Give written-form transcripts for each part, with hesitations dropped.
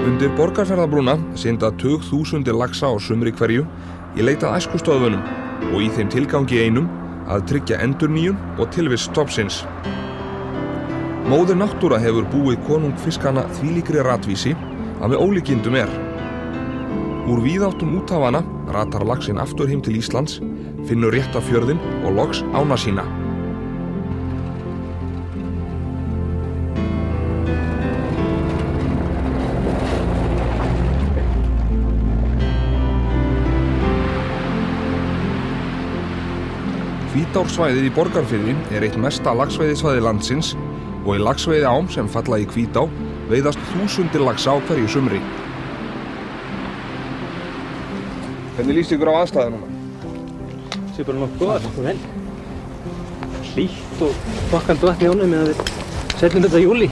Undir Borgarfjarðarbrúna synda tugþúsundir laxa á sumri hverju í leit að æskustöðvunum og í þeim tilgangi einum að tryggja endurnýjun og tilvist stofnsins. Móðir náttúra hefur búið konung fiskana þvílíkri ratvísi að með ólíkindum er. Úr víðáttum úthafana ratar laxinn aftur heim til Íslands, finnur rétta fjörðinn og loks ána sína. Hvítársvæðið í Borgarfirði er eitt mesta laxveiðisvæði landsins og í laxveiðiám sem falla í Hvítá veiðast þúsundir laxa á hverju sumri. Hvernig líst ykkur á aðstæður núna? Það er bara nokkuð góðar, vel. Hlýtt og þokkandi vatn í ánum meðan við setjum þetta í júlí.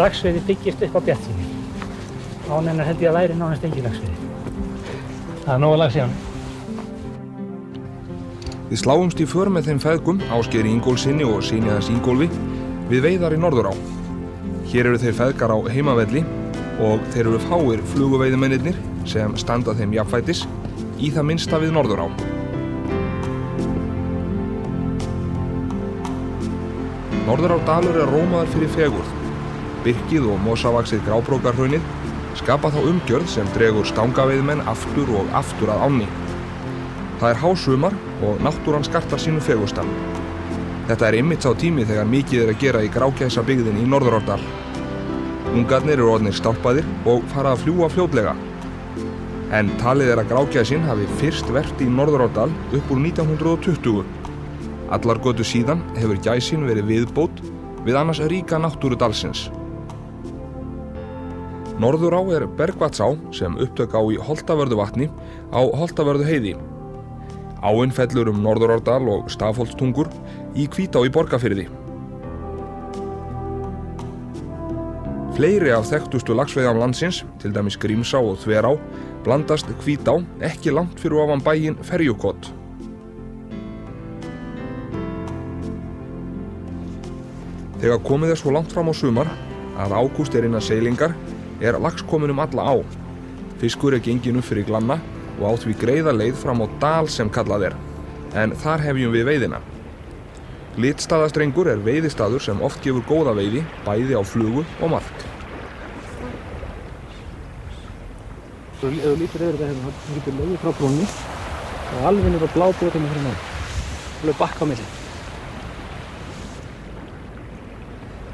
Laxveiði byggist upp á bjartsýni. Ánennar held ég að væri nánast engin laxveiði. Það er nóg að lax í ánum. Við sláumst í för með þeim feðgum, Ásgeiri Ingólfssyni og syni hans Ingólfi, við veiðar í Norðurá. Hér eru þeir feðgar á heimavelli og þeir eru fáir fluguveiðimennirnir sem standa þeim jafnfætis í það minnsta við Norðurá. Norðurárdalur er rómaður fyrir fegurð. Birkið og mosavaxið Grábrókarhraunið skapa þá umgjörð sem dregur stangaveiðimenn aftur og aftur að ánni. Það er hásumar og náttúran skartar sínu fegursta. Þetta er einmitt sá tími þegar mikið er að gera í Grágæsabyggðinni í Norðurárdal. Ungarnir eru orðnir stálpaðir og fara að fljúga fljótlega. En talið er að Grágæsin hafi fyrst verpt í Norðurárdal upp úr 1920. Allar götur síðan hefur gæsin verið viðbót við annars ríka náttúru dalsins. Norðurá er bergvatnsá sem upptök á í Holtavörðuvatni á Holtavörðuheiði. Áin fellur Norðurárdal og Stafholtstungur í Hvítá í Borgarfirði. Fleiri af þekktustu laxveiðám landsins, til dæmis Grímsá og Þverá, blandast Hvítá ekki langt fyrir ofan bæinn Ferjukot. Þegar komið er svo langt fram á sumar að ágúst er innan seilingar, er lax komin alla á. Fiskur er genginn upp fyrir Glanna og á því greiða leið fram á dal sem kallað er, en þar hefjum við veiðina. Glitstaðastrengur er veiðistaður sem oft gefur góða veiði, bæði á flugu og mark. Ef þú lítur yfir þetta hérna, þá getur leiðið frá brúnni og alveg niður á blábótinu fyrir norðan. Alveg bakka á milli.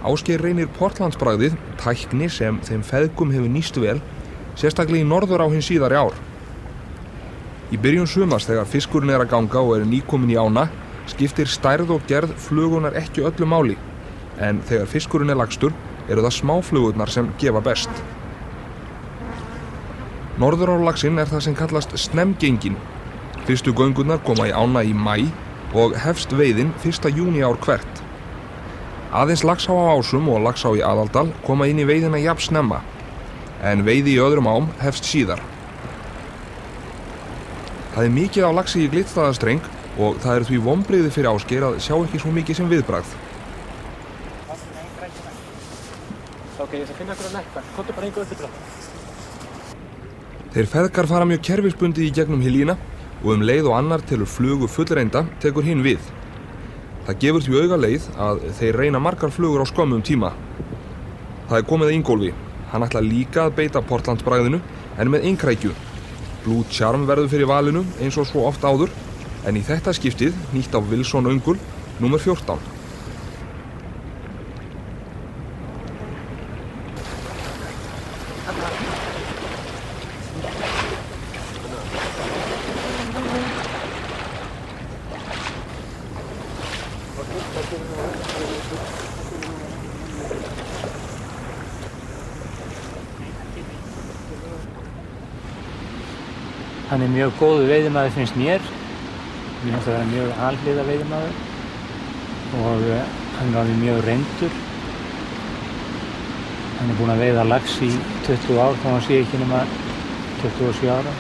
Ásgeir reynir Portlandsbragðið, tækni sem þeim feðgum hefur nýst vel, sérstaklega í Norðurá hins síðari ár. Í byrjun sumars þegar fiskurinn er að ganga og er nýkominn í ána, skiptir stærð og gerð flugunar ekki öllu máli, en þegar fiskurinn er lagstur eru það smáflugurnar sem gefa best. Norðurárlaxinn er það sem kallast snemgengin. Fyrstu göngurnar koma í ána í maí og hefst veiðin 1. júní ár hvert. Aðeins Laxá á Ásum og Laxá í Aðaldal koma inn í veiðina jafn snemma, en veiði í öðrum ám hefst síðar. Það er mikið á laxi í Glitstaðastreng og það eru því vonbrigði fyrir Ásgeir að sjá ekki svo mikið sem viðbragð. Ok, ég skal finna ykkur að nekka. Komdu bara hingað upp í dráttan. Þeir feðgar fara mjög kerfisbundið í gegnum Hylína og leið og annar telur flugu fullreynda tekur hinn við. Það gefur því auga leið að þeir reyna margar flugur á skömmum tíma. Það er komið að Ingólfi. Hann ætlar líka að beita Portlandsbragðinu en með einkrækju. Blue Charm verður fyrir valinu eins og svo oft áður, en í þetta skiptið nýtt á Wilson öngul nr. 14. Hann er mjög góður veiðimaður finnst mér. Mér finnst að vera mjög alhliða veiðimaður og hann er alveg mjög reyndur. Hann er búinn að veiða lax í 20 ár þá hann sé ekki nema 27 ára.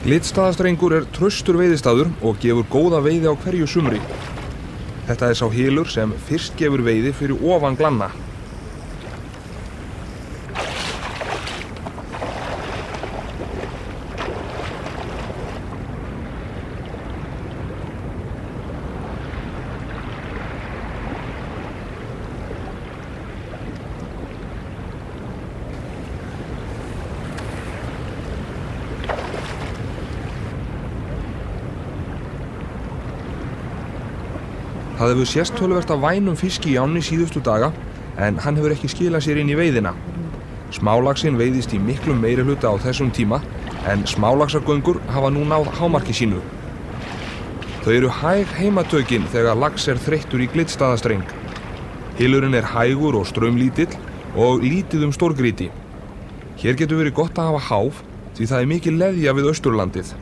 Glitstaðastrengur er traustur veiðistaður og gefur góða veiði á hverju sumri. Þetta er sá hylur sem fyrst gefur veiði fyrir ofan Glanna. Það hefur sést töluvert af vænum fiski í ánni síðustu daga, en hann hefur ekki skilað sér inn í veiðina. Smálaxinn veiðist í miklum meirihluta á þessum tíma, en smálaxagöngur hafa nú náð hámarki sínu. Þau eru hæg heimatökin þegar lax er þreyttur í Glitstaðastreng. Hylurinn er hægur og straumlítill og lítið stórgrýti. Hér getur verið gott að hafa háf, því það er mikil leðja við Austurlandið.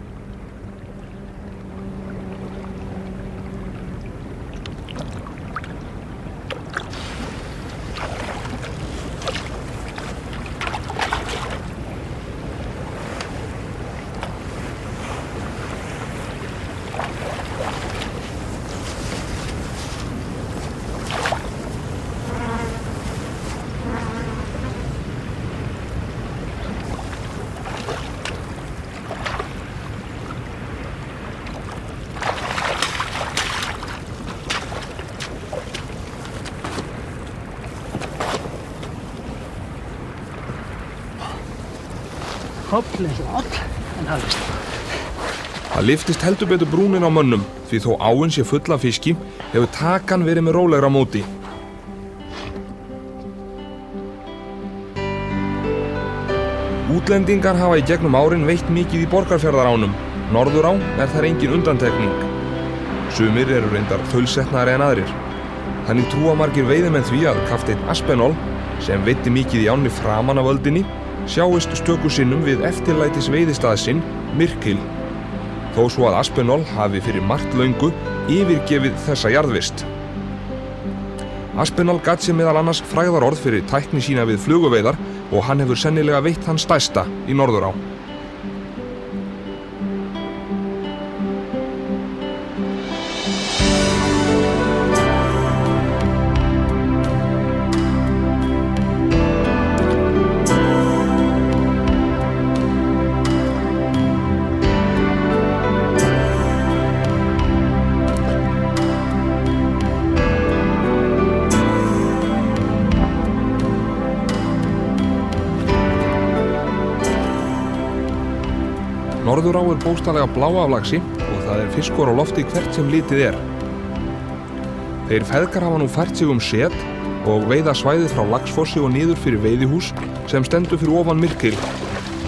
Hoppl eins og all, en hafðist. Það lyftist heldur betur brúnin á mönnum, því þó áin sé full af fiski, hefur takan verið með rólegra móti. Útlendingar hafa í gegnum árin veitt mikið í Borgarfjarðaránum. Norðurá er þar engin undantekning. Sumir eru reyndar þaulsetnari en aðrir. Þannig trúa margir veiðimenn því að kapteinn Aspinall, sem veiddi mikið í ánni framan af öldinni, sjáist stöku sinnum við eftirlætis veiðistað sinn, Myrkil. Þó svo að Aspinall hafi fyrir margt löngu yfirgefið þessa jarðvist. Aspinall gat sér meðal annars frægðarorð fyrir tækni sína við fluguveiðar og hann hefur sennilega veitt hann stærsta í Norðurá. Norðurá er bókstaflega blá af laxi og það er fiskur á lofti hvert sem litið er. Þeir feðgar hafa nú fært sig set og veiða svæðið frá Laxfossi og niður fyrir veiðihús sem stendur fyrir ofan Myrkil.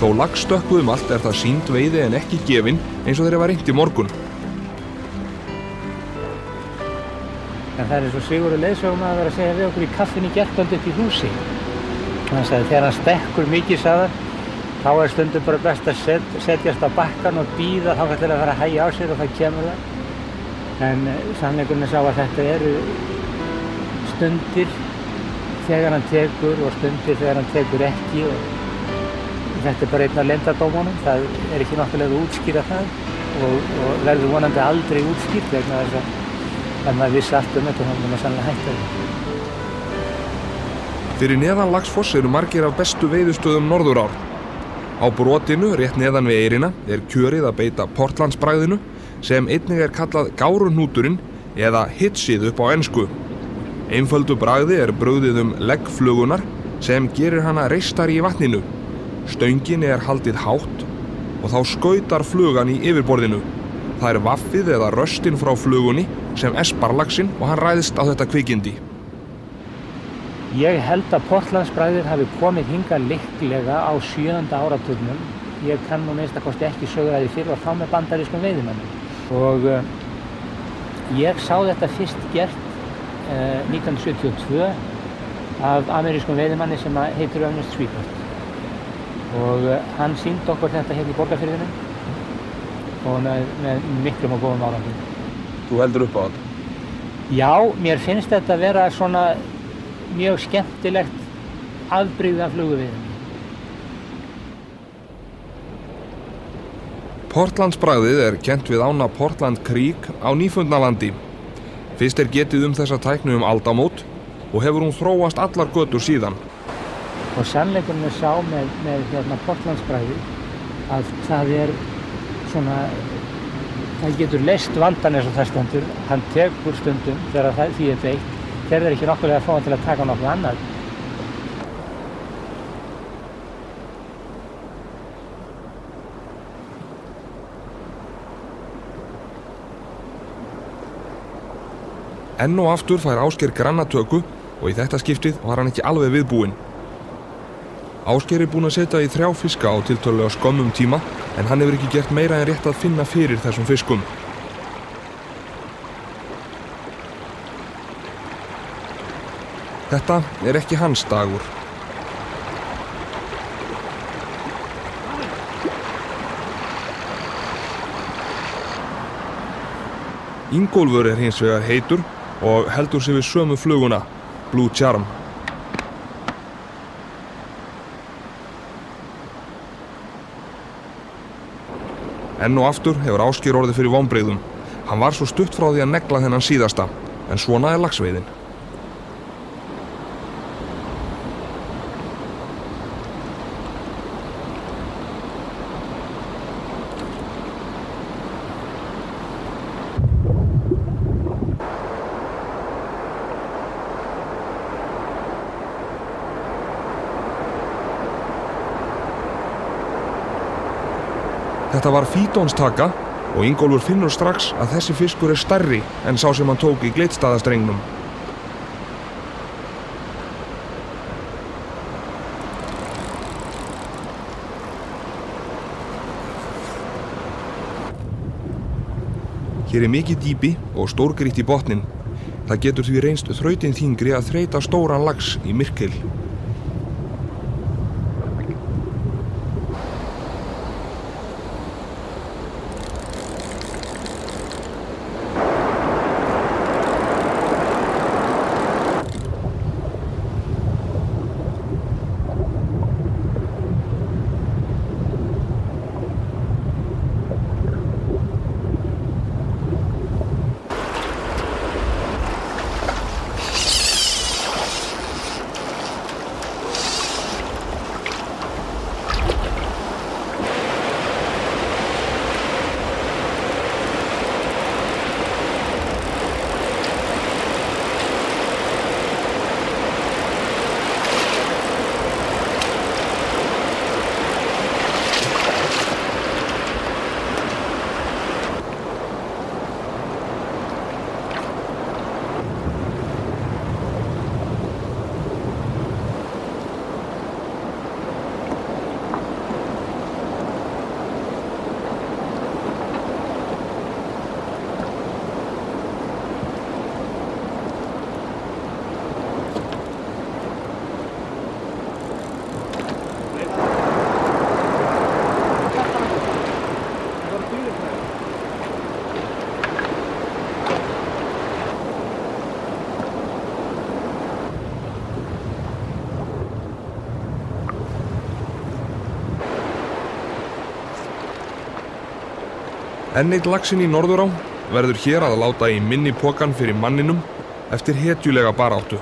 Þó lax stökkvuð allt er það sýnd veiði en ekki gefin eins og þeir hafa reynt í morgun. En það er svo Sigurður leiðsögumaður að segja við okkur í kaffinu í gærkvöld upp í húsi. Hann sagði þegar hann stekkur mikið sagðar, þá er stundum bara best að setjast á bakkann og bíða þangað til að fara að hægja á sér og það kemur það. En sannleikurinn er sá að þetta eru stundir þegar hann tekur og stundir þegar hann tekur ekki. Og þetta er bara einn af leyndardómunum, það er ekki náttúrulega að útskýra það og verður vonandi aldrei útskýrt vegna þess að ef maður vissi allt þetta þá myndi maður sannlega hætta því. Fyrir neðan Laxfoss eru margir af bestu veiðistöðum Norðurár. Á brotinu, rétt neðan við eyrina, er kjörið að beita portlandsbragðinu sem einnig er kallað gáruhnúturinn eða hitsið upp á ensku. Einföldu bragði er brugðið leggflugunar sem gerir hana reistari í vatninu. Stönginni er haldið hátt og þá skautar flugan í yfirborðinu. Það er vaffið eða röstin frá flugunni sem espar laxinn og hann ræðist á þetta kvikindi. Ég held að portlandsbragðið hafi komið hingað líklega á 7. áratugnum. Ég kann nú minnsta kosti ekki sögu að því fyrir og þá með bandarískum veiðimönnum. Og ég sá þetta fyrst gert 1972 af amerískum veiðimanni sem heitir Ernest Sweetwater. Og hann sýndi okkur þetta hérna í Borgarfirðinum og með miklum og góðum árangri. Þú heldur upp á þetta? Já, mér finnst þetta að vera svona mjög skemmtilegt afbrigði af fluguveiðum. Portlandsbragðið kennt við ána Portland Creek á Nýfundnalandi. Fyrst getið þessa tækni aldamót og hefur hún þróast allar götur síðan. Og sannleikurinn sá með Portlandsbragðið að það svona, það getur leyst vandan eins og það stendur. Hann tekur stundum þegar því beitt, þegar ekki nokkulega að fá hann til að taka nokkuð annað. Enn og aftur fær Ásgeir grannatöku og í þetta skiptið var hann ekki alveg viðbúinn. Ásgeir búinn að setja í 3 fiska á tiltölulega skömmum tíma en hann hefur ekki gert meira en rétt að finna fyrir þessum fiskum. Þetta ekki hans dagur. Ingólfur hins vegar heitur og heldur sig við sömu fluguna, Blue Charm. Enn og aftur hefur Ásgeir orðið fyrir vonbrigðum. Hann var svo stutt frá því að negla þennan síðasta, en svona laxveiðin. Þetta var fítónstaka og Ingólfur finnur strax að þessi fiskur stærri en sá sem hann tók í Glitstaðastrengnum. Hér mikið dýpi og stórgrýtt í botninn. Það getur því reynst þrautin þyngri að þreyta stóran lax í myrkil. Enn einn laxinn í Norðurá verður hér að láta í minni pokann fyrir manninum eftir hetjulega baráttu.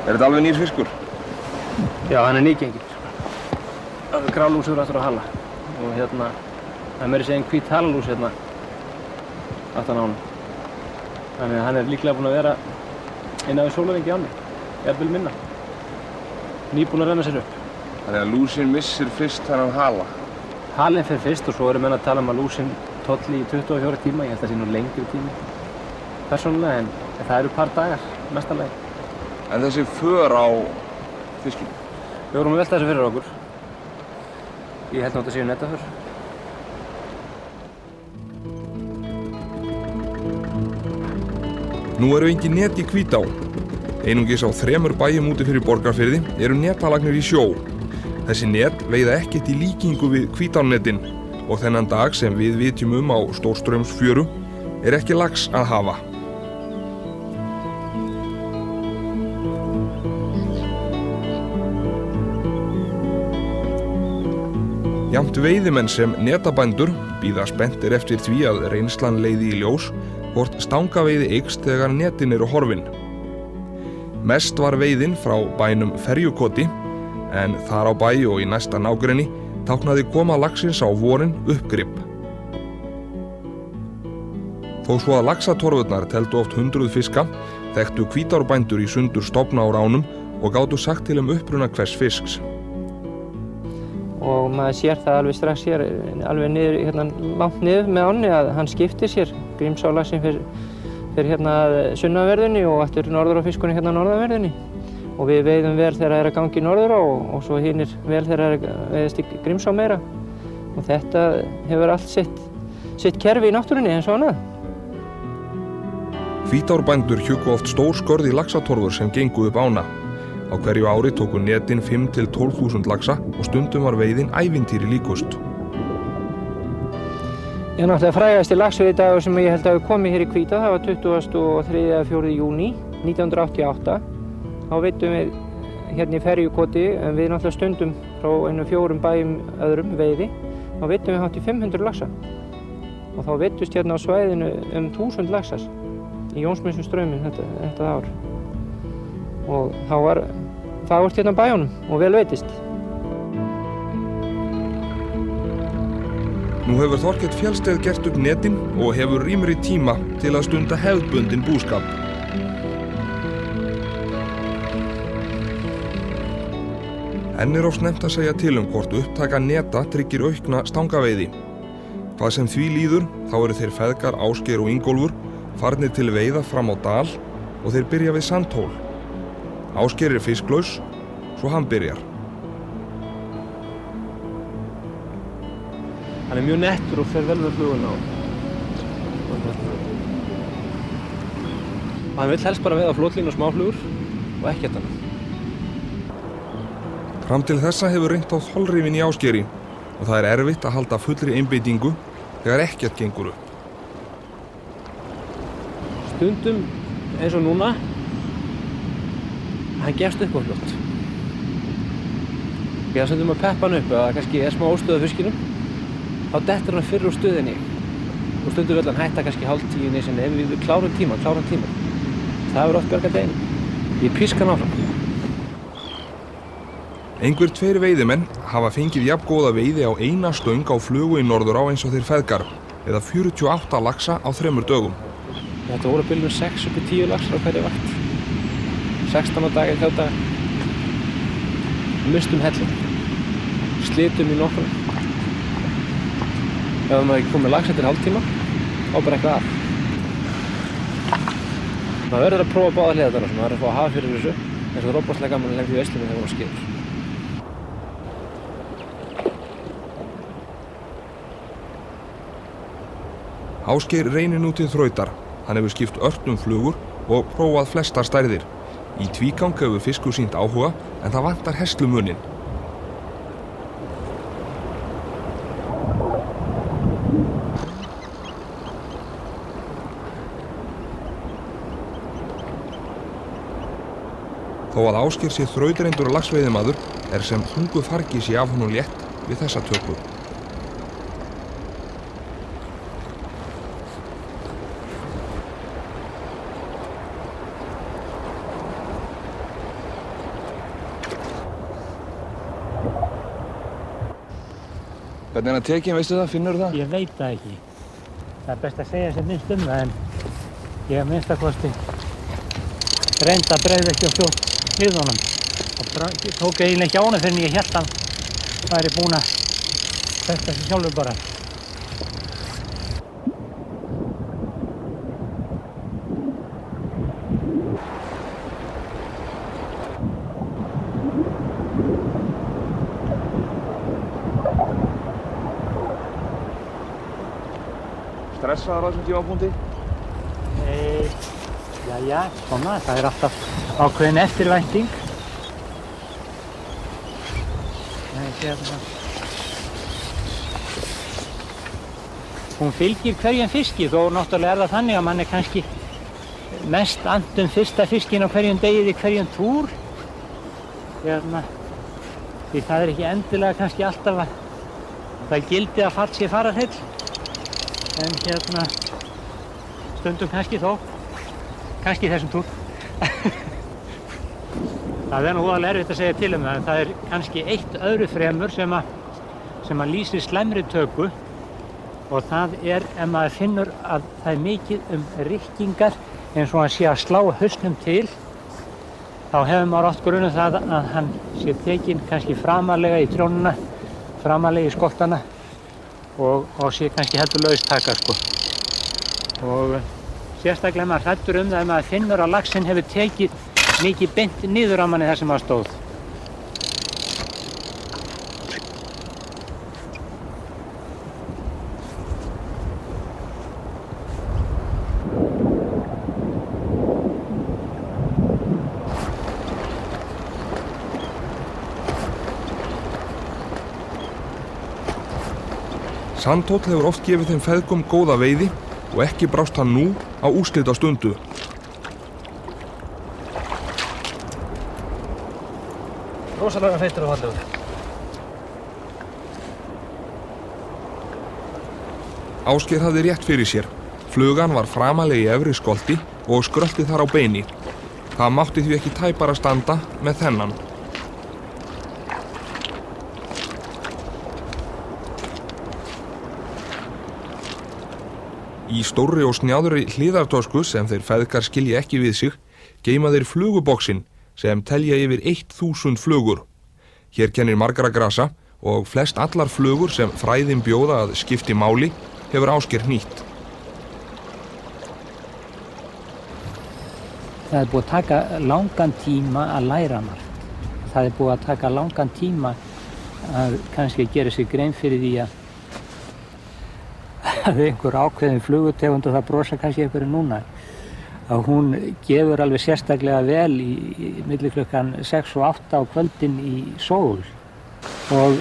Þetta alveg nýr fiskur? Já, hann nýgenginn. Grálúsur aftur á hala. Og það meiri segja hvít halalús aftan á honum. Þannig að hann líklega búinn að vera innan við sólarhring í ánni, jafnvel minna. Nýbúinn að renna sér upp. Þannig að lúsin missir fyrst þennan hala? Halinn fer fyrst og svo eru menn að tala að lúsin tolli í 24 tíma, ég held að það sé nú lengri tími. Persónulega, en það eru par dagar, mestalagi. En þessi för á fiskinn? Við vorum að velta þessu fyrir okkur. Ég held nú að þetta séu netaför. Nú eru engin net í Hvítá. Einungis á 3 bæjum úti fyrir Borgarfirði eru netalagnir í sjó. Þessi net veiða ekkert í líkingu við Hvítárnetin og þennan dag sem við vitjum á Stórstraumsfjöru er ekki lax að hafa. Jafnt veiðimenn sem netabændur bíða spenntir eftir því að reynslan leiði í ljós hvort stangaveiði eykst þegar netin eru horfin. Mest var veiðin frá bænum Ferjukoti, en þar á bæ og í næsta nágrenni táknaði koma laxins á vorin uppgrip. Þó svo að laxatorfurnar teldu oft 100 fiska, þekktu hvítárbændur í sundur stofna á ránum og gátu sagt til uppruna hvers fisks. Og maður sér það alveg strax hér, alveg niður, hérna, langt niður með ánni að hann skiptir sér. Grímsálaxinn fer hérna að sunnanverðunni og aftur norður á fiskunni hérna norðanverðunni. Og við veiðum vel þegar það er að gangi norður á og svo hinir vel þegar það er að veiðast í Grímsá meira. Og þetta hefur allt sitt kerfi í náttúrunni eins og annað. Hvítárbændur hjuggu oft stór skörð í laxatorfur sem gengu upp ána. Á hverju ári tóku netin 5 til 12.000 laxa og stundum var veiðin ævintýri líkust. Ég náttúrulega frægasti laxveiðidagur sem ég held að hafi komið hér í Hvítá, það var 23. eða 4. júní 1988. Þá veiddum við hérna í Ferjukoti, en við náttúrulega stundum frá 4 bæjum öðrum veiði. Þá veiddum við hátt í 500 laxa. Og þá veiddust hérna á svæðinu 1000 laxar í Jónsmessustrauminn þetta ár. Og þá var fagurt hérna á bæjunum og vel veitist. Nú hefur Þorkell Fjallsteð gert upp netin og hefur rýmri tíma til að stunda hefðbundinn búskap. Enn er of snemmt að segja til hvort upptaka neta tryggir aukna stangaveiði. Hvað sem því líður, þá eru þeir feðgar Ásgeir og Ingólfur farnir til veiða fram á dal og þeir byrja við Sandhól. Ásgeir er fisklaus, svo hann byrjar. Hann er mjög nettur og fer vel með fluguna á. Hann vill helst bara veiða flotlínu og smáflugur og ekkert annað. Fram til þessa hefur reynt á þolrifin í Ásgeiri og það er erfitt að halda fullri einbeitingu þegar ekkert gengur upp. Stundum eins og núna, hann gefst upp á fljótt. Ég er stundum að peppa hann upp að það kannski er smá óstöð á fiskinum, þá dettur hann fyrr úr stöðinni og stundum vill hann hætta kannski 9:30 í sinni ef við klárum tíma. Það verður oft bjargað deginum. Ég píska hann áfram. Einhver 2 veiðimenn hafa fengið jafn góða veiði á eina stöng á flugu í Norðurá eins og þeir feðgar, eða 48 laxa á 3 dögum. Þetta voru á bilinu 6 upp í 10 laxar á hverju vakt. 16 á dag í 3 daga. Mistum helling. Slitum í nokkrum. Ef maður ekki komið lax eftir hálftíma, þá bara eitthvað af. Maður verður að prófa báða hliðarnar og maður er að fá að hafa fyrir þessu, eins og róbótslega gaman að lenda í veislunni þegar maður skilur. Ásgeir reynir nú til þrautar. Hann hefur skipt ört flugur og prófað flestar stærðir. Í tvígang hefur fiskur sýnt áhuga, en það vantar heslumuninn. Þó að Ásgeir sé þrautreyndur og laxveiðimaður er sem þungu fargi sé af honum létt við þessa tökur. Hvernig er hann tekinn, veistu það? Finnur það? Ég veit það ekki. Það er best að segja sem minnst það, en ég hef minnst að kosti reynd að bregða ekki á fljótt við honum. Ég tók eiginlega ekki á honum fyrir en ég hélt hann væri búinn að festa sig sjálfur bara. Stressaður á þessum tímapunkti? Jæja, svona, það er alltaf ákveðin eftirvænting. hún fylgir hverjum fiski, þó náttúrulega það þannig að mann kannski mest annt fyrsta fiskinn á hverjum degi í hverjum túr. Því það ekki endilega kannski alltaf að það gildi að fall sé fararheill. En stundum kannski þó, kannski þessum túr. Það nú alveg erfitt að segja til það, en það kannski eitt öðru fremur sem að lýsir slæmri töku, og það ef maður finnur að það mikið rykkingar eins og hann sé að slá hausnum til, þá hefur maður oft grunað það að hann sé tekinn kannski framarlega í trjónuna, framarlega í skoltana og sé kannski heldur laustaka sko. Og sérstaklega maður hræddur það ef maður finnur að laxinn hefur tekið mikið beint niður á manni þar sem maður stóð. Sandhóll hefur oft gefið þeim feðgum góða veiði og ekki brást hann nú á úrslitastundu. Rosalega feitur og fallegur. Ásgeir hafði rétt fyrir sér. Flugan var framarlega í efri skolti og skrölti þar á beini. Það mátti því ekki tæpara standa með þennan. Í stórri og snjáðri hliðartösku sem þeir feðgar skilja ekki við sig, geyma þeir fluguboxin sem telja yfir 1000 flugur. Hér kennir margra grasa og flest allar flugur sem fræðin bjóða að skipti máli hefur Ásgeir nýtt. Það búið að taka langan tíma að læra margt. Það búið að taka langan tíma að kannski gera sig grein fyrir því að einhver ákveðin flugutegund, og það brosa kannski einhverju núna, að hún gefur alveg sérstaklega vel í milli klukkan 6 og 8 á kvöldin í sól og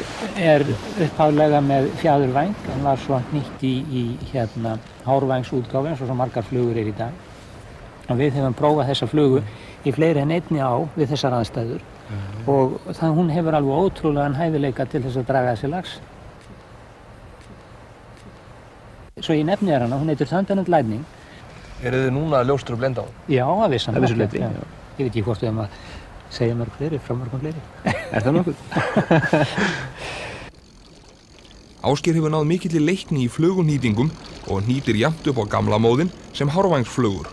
upphaflega með fjaðurvæng, en var svo nýtt í hárvængsútgáfu eins og svo margar flugur í dag. Og við höfum prófað þessa flugu í fleiri en einni á við þessar aðstæður og hún hefur alveg ótrúlegan hæfileika til þess að draga þessi lax. Svo ég nefni hana, hún heitir Thunder and Lightning. Þið núna ljóstur og blenda á? Já, að vissan. Að vissu leyti. Ég veit ekki hvort við að segja mörg fleiri, frá mörgum fleiri. Það nokkuð? Ásgeir hefur náð mikilli leikni í flugunýtingum og nýtir jafnt upp á gamla móðin sem hárvængsflugur.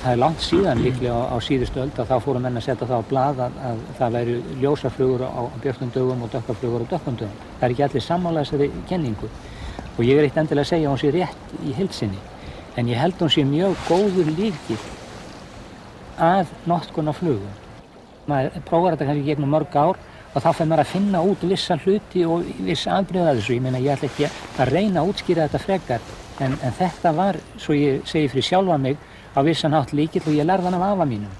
Það langt síðan líklega á síðustu öld að þá fóru menn að setja það á blað að það væru ljósaflugur á björtum dögum og dökkaflugur á dökkum dögum. Það ekki allir sammála þessari kenningu og ég eitt endilega að segja að hún sé rétt í heild sinni, en ég held hún sé mjög góður líkill að notkun á flugum. Maður prófar þetta kannski gegnum mörg ár og þá fer maður að finna út vissa hluti og viss afbrigði af þessu. Ég meina, ég ætla ekki að reyna að útskýra þetta frekar, en þetta var, svo ég segi fyrir sjálfa mig, á vissan hátt líkill og ég lærði hann af afa mínum.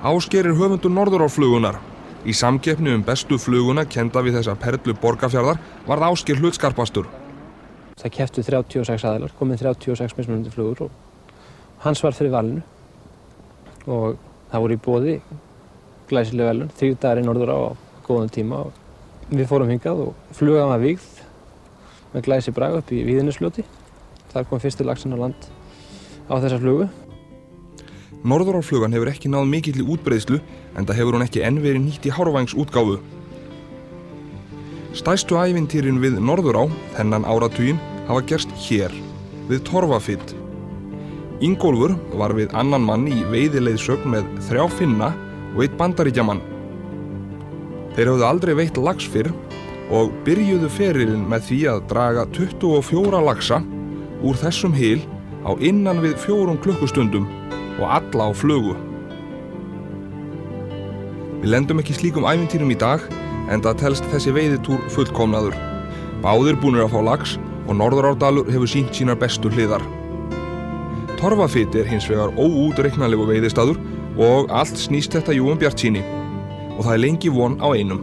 Ásgeir höfundur Norðurárflugunnar. Í samkeppni bestu fluguna kennda við þessa perlu Borgarfjarðar varð Ásgeir hlutskarpastur. Það kepptu 36 aðilar, komið 36 mismunandi flugur og hans var fyrir valinu og það voru í boði glæsileg verðlaun, 3 dagar í Norðurá á góðum tíma og við fórum hingað og flugan var vígð með glæsi brag upp í Víðinesfljóti. Þar kom fyrsti laxinn á land á þessa flugu. Norðurárflugan hefur ekki náð mikilli útbreiðslu enda hefur hún ekki enn verið nýtt í hárvængsútgáfu. Stærstu ævintýrin við Norðurá þennan áratuginn hafa gerst hér, við Torfafit. Ingólfur var við annan mann í veiðileiðsögn með 3 finna og 1 bandaríkjamann. Þeir höfðu aldrei veitt lax fyrr og byrjuðu ferilinn með því að draga 24 laxa úr þessum hyl á innan við 4 klukkustundum og alla á flugu. Við lendum ekki slíkum ævintýrum í dag, enda telst þessi veiðitúr fullkomnaður. Báðir búnir að fá lax og Norðurárdalur hefur sýnt sínar bestu hliðar. Torfafit hins vegar óútreiknanlegu veiðistaður og allt snýst þetta jú bjartsýni og það lengi von á einum.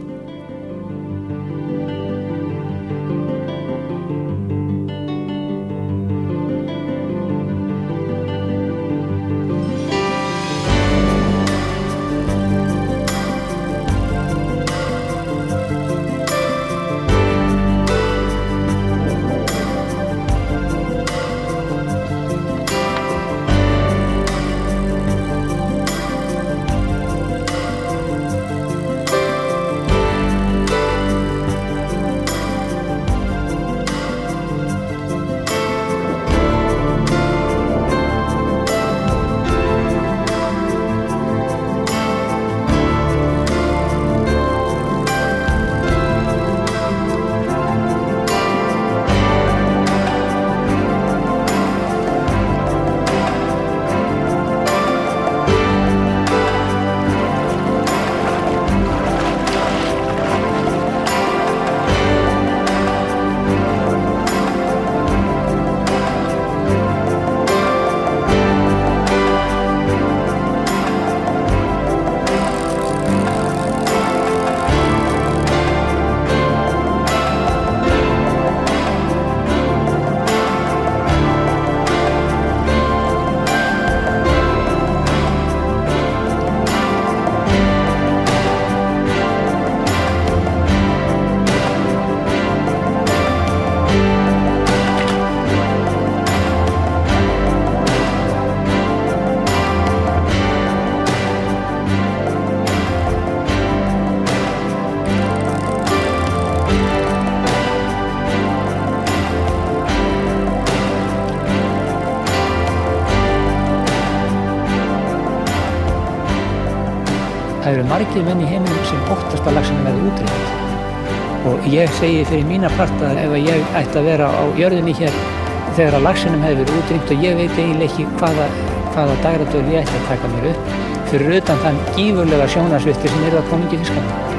eru margir menn í heiminum sem óttast að laxinum verði útrýmt. Og ég segi fyrir mína parta að ef ég ætti að vera á jörðinni hér þegar að laxinum hefði verið útrýmt og ég veit eiginlega ekki hvaða dagradvöl ég ætti að taka mér upp fyrir utan þann gífurlega sjónarsvifti sem yrði að koma í fiskanum.